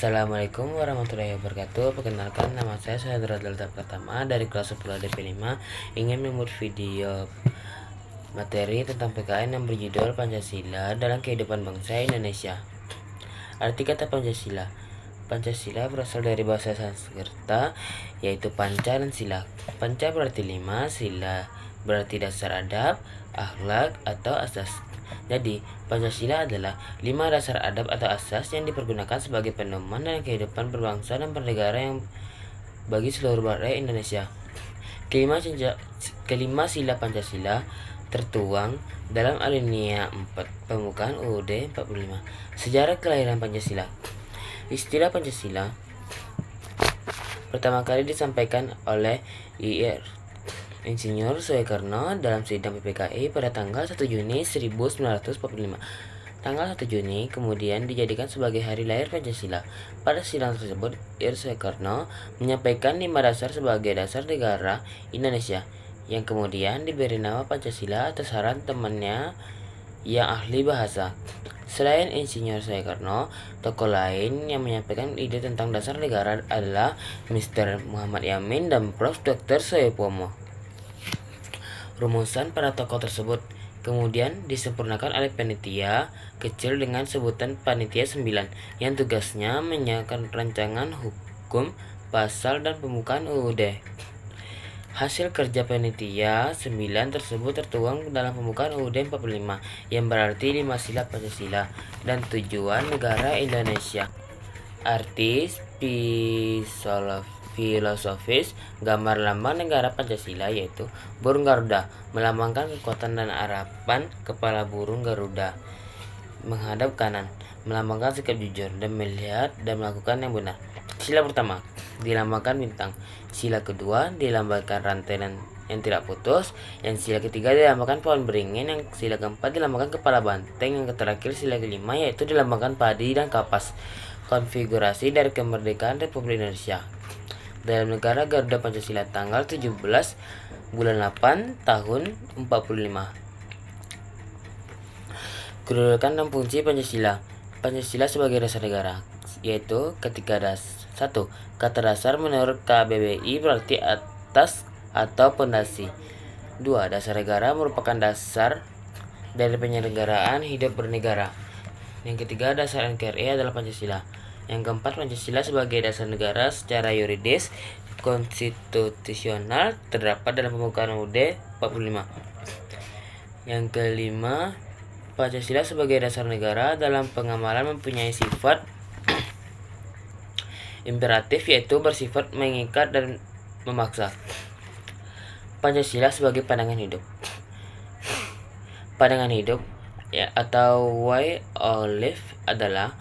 Assalamualaikum warahmatullahi wabarakatuh. Perkenalkan, nama saya Sahendra Delta Pratama dari kelas 10 DP5. Ingin membuat video materi tentang PKN yang berjudul Pancasila dalam kehidupan bangsa Indonesia. Arti kata Pancasila. Pancasila berasal dari bahasa Sanskerta, yaitu panca dan sila. Panca berarti 5, sila berarti dasar adab, akhlak atau asas. Jadi, Pancasila adalah 5 dasar adab atau asas yang dipergunakan sebagai pedoman dalam kehidupan berbangsa dan bernegara yang bagi seluruh rakyat Indonesia. Kelima sila Pancasila tertuang dalam alinea 4 pembukaan UUD 45. Sejarah kelahiran Pancasila. Istilah Pancasila pertama kali disampaikan oleh Ir. Insinyur Soekarno dalam sidang PPKI pada tanggal 1 Juni 1945. Tanggal 1 Juni kemudian dijadikan sebagai hari lahir Pancasila. Pada sidang tersebut, Ir Soekarno menyampaikan 5 dasar sebagai dasar negara Indonesia, yang kemudian diberi nama Pancasila atas saran temannya yang ahli bahasa. Selain Insinyur Soekarno, tokoh lain yang menyampaikan ide tentang dasar negara adalah Mr. Muhammad Yamin dan Prof. Dr. Soepomo. Rumusan para tokoh tersebut kemudian disempurnakan oleh panitia kecil dengan sebutan Panitia 9 yang tugasnya menyiapkan rancangan hukum, pasal, dan pembukaan UUD. Hasil kerja Panitia 9 tersebut tertuang dalam pembukaan UUD 45 yang berarti 5 sila Pancasila dan tujuan negara Indonesia. Artis filosofis gambar lambang negara Pancasila yaitu burung Garuda, melambangkan kekuatan dan harapan. Kepala burung Garuda menghadap kanan, melambangkan sikap jujur dan melihat dan melakukan yang benar. Sila pertama dilambangkan bintang, sila kedua dilambangkan rantai yang tidak putus, yang sila ketiga dilambangkan pohon beringin, yang sila keempat dilambangkan kepala banteng, yang terakhir sila kelima yaitu dilambangkan padi dan kapas. Konfigurasi dari kemerdekaan Republik Indonesia. Dalam negara Garuda Pancasila tanggal 17 bulan 8 tahun 45. Kedudukan dan fungsi Pancasila. Pancasila sebagai dasar negara, yaitu ketika 1. Kata dasar menurut KBBI berarti atas atau pondasi. 2. Dasar negara merupakan dasar dari penyelenggaraan hidup bernegara. Yang ketiga, dasar NKRI adalah Pancasila. Yang keempat, Pancasila sebagai dasar negara secara yuridis konstitusional terdapat dalam pembukaan UUD 45. Yang kelima, Pancasila sebagai dasar negara dalam pengamalan mempunyai sifat imperatif, yaitu bersifat mengikat dan memaksa. Pancasila sebagai pandangan hidup. Pandangan hidup atau way of life adalah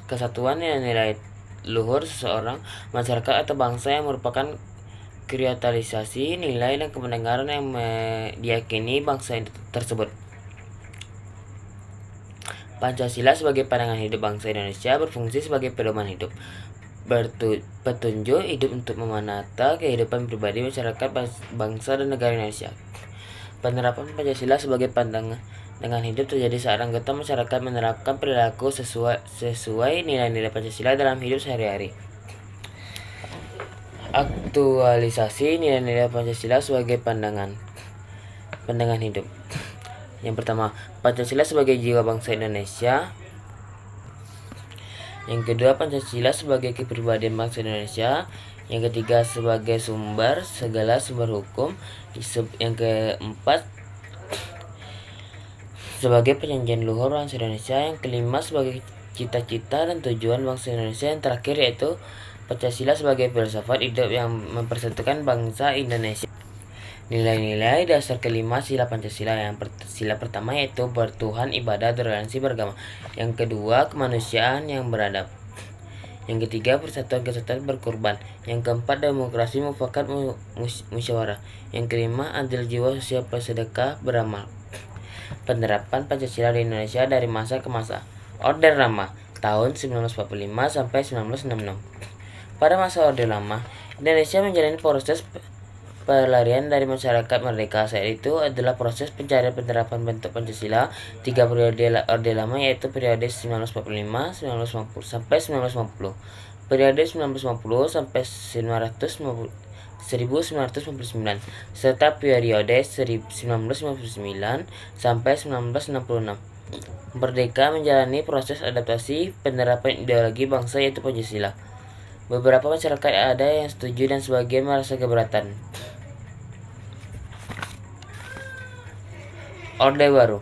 kesatuan yang nilai luhur seseorang, masyarakat atau bangsa yang merupakan kristalisasi nilai dan kebenaran yang diyakini bangsa tersebut. Pancasila sebagai pandangan hidup bangsa Indonesia berfungsi sebagai pedoman hidup, petunjuk hidup untuk memanata kehidupan pribadi, masyarakat, bangsa, dan negara Indonesia. Penerapan Pancasila sebagai pandangan hidup terjadi saat anggota masyarakat menerapkan perilaku sesuai nilai-nilai Pancasila dalam hidup sehari-hari. Aktualisasi nilai-nilai Pancasila sebagai pandangan hidup. Yang pertama, Pancasila sebagai jiwa bangsa Indonesia. Yang kedua, Pancasila sebagai kepribadian bangsa Indonesia. Yang ketiga, sebagai segala sumber hukum. Yang keempat, sebagai perjanjian luhur bangsa Indonesia. Yang kelima, sebagai cita-cita dan tujuan bangsa Indonesia. Yang terakhir yaitu Pancasila sebagai filsafat hidup yang mempersatukan bangsa Indonesia. Nilai-nilai dasar kelima sila Pancasila. Sila pertama yaitu bertuhan, ibadah, toleransi beragama. Yang kedua, kemanusiaan yang beradab. Yang ketiga, persatuan kesatuan berkorban. Yang keempat, demokrasi mufakat musyawarah. Yang kelima, adil jiwa, sosial, bersedekah, beramal. Penerapan Pancasila di Indonesia dari masa ke masa. Orde Lama tahun 1945 sampai 1966. Pada masa Orde Lama, Indonesia menjalani proses pelarian dari masyarakat merdeka saat itu adalah proses pencarian penerapan bentuk Pancasila 3 periode Orde Lama, yaitu periode 1945 1950 sampai 1950, periode 1950 sampai 1959, serta periode 1959 sampai 1966. Merdeka menjalani proses adaptasi penerapan ideologi bangsa yaitu Pancasila. Beberapa masyarakat ada yang setuju dan sebagian merasa keberatan. Orde Baru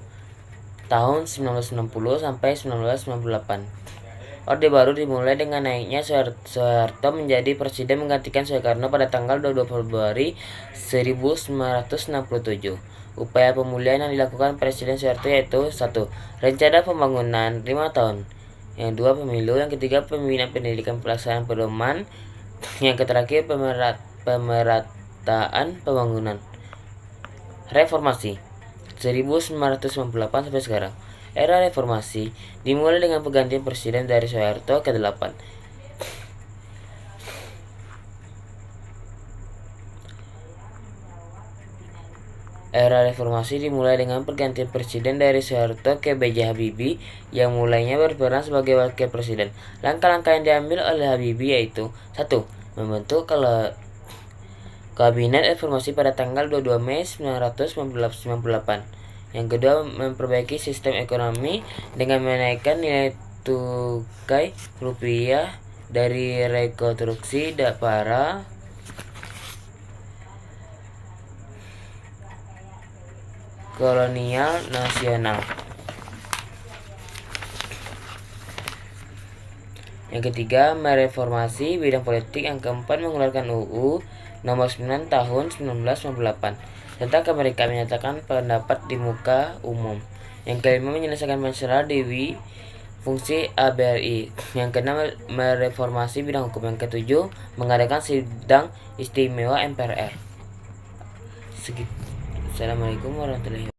tahun 1960 sampai 1998. Orde Baru dimulai dengan naiknya Soeharto menjadi presiden menggantikan Soekarno pada tanggal 22 Februari 1967. Upaya pemulihan yang dilakukan Presiden Soeharto yaitu 1. Rencana pembangunan 5 tahun. Yang 2. Pemilu. Yang ketiga, pembinaan pendidikan pelaksanaan pedoman. Yang terakhir, pemerataan pembangunan. Reformasi 1998 sampai sekarang. Era reformasi dimulai dengan pergantian presiden dari Soeharto ke-8. Era reformasi dimulai dengan pergantian presiden dari Soeharto ke B.J. Habibie yang mulainya berperan sebagai wakil presiden. Langkah-langkah yang diambil oleh Habibie yaitu 1. Membentuk Kabinet Reformasi pada tanggal 22 Mei 1998. Yang kedua, memperbaiki sistem ekonomi dengan menaikkan nilai tukar rupiah dari rekonstruksi para kolonial nasional. Yang ketiga, mereformasi bidang politik. Yang keempat, mengeluarkan UU Nomor 9 Tahun 1998 tentang kemerdekaan menyatakan pendapat di muka umum. Yang kelima, menyelesaikan masalah dewi fungsi ABRI. Yang keenam, mereformasi bidang hukum. Yang ketujuh, mengadakan sidang istimewa MPR. Assalamualaikum warahmatullahi wabarakatuh.